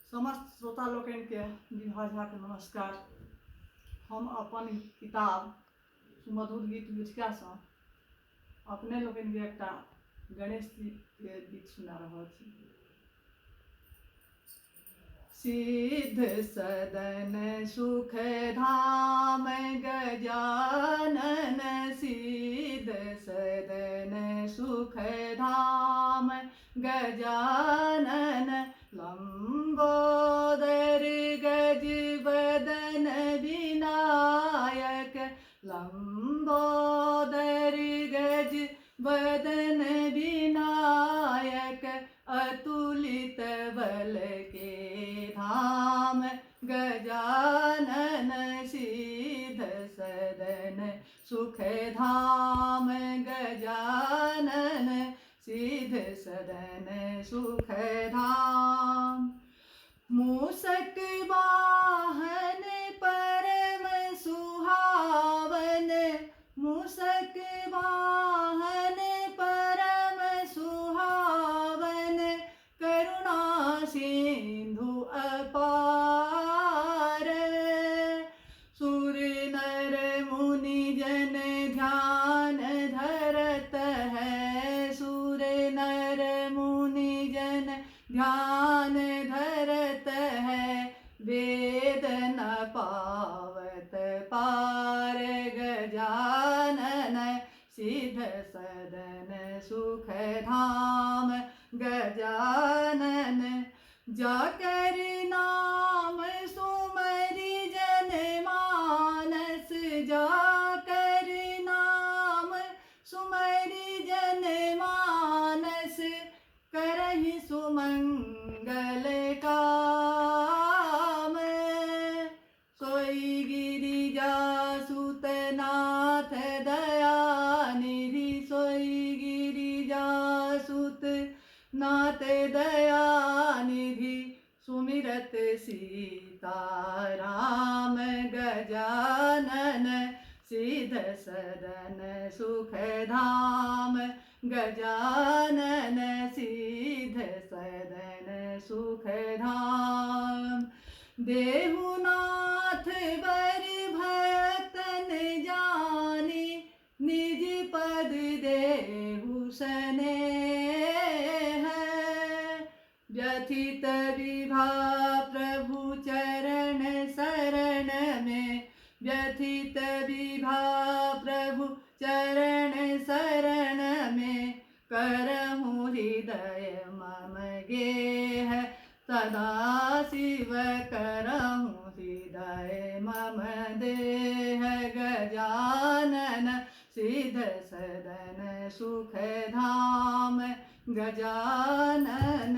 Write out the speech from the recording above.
समस्त श्रोता लोकन के विभा झा के नमस्कार। हम अपन किताब सुमधुर गीत लिखिका सँ अपने लोगन के एकटा गणेश जी के गीत सुना रहा छी। सिद्ध सदन सुख धाम गजानन, सिद्ध सदन सुख धाम गजानन, लंबोदर गज बदन विनायक, लंबोदर गज बदन विनायक, अतुलित बल के धाम गजानन, सिद्ध सदन सुख धाम गजानन, सिद्ध सदन सुख धाम। मूषक वाहन परम सुहावन, मूषक वाहन परम सुहावन, करुणा सिंधु अपार, सुर नर मुनि जन ध्यान धरत है, सुर नर मुनि जन ध्यान धरत है, वेद न पावत पार गजानन, सिद्ध सदन सुख धाम गजानन। जाकर नाम सुमरि जन मानस, जाकर नाम सुमरि जन मानस, करहि सुमंगल काम, सोई गिरिजा सुत नाथ दयानिधि, सोई गिरिजा सुत नाथ दयानिधि, सुमिरत सीताराम गजानन, सिद्ध सदन सुख धाम गजानन, सिद्ध सदन सुख धाम। देहुनाथ बर भयतन जानी, निज पद देहु स्नेह, व्यथित विभा प्रभु चरण शरण में, व्यथित विभा प्रभु चरण शरण में, करहूँ हृदय मम गेह, सदा शिव करहूँ हृदय मम देह गजानन, सिद्ध सदन सुख धाम गजानन।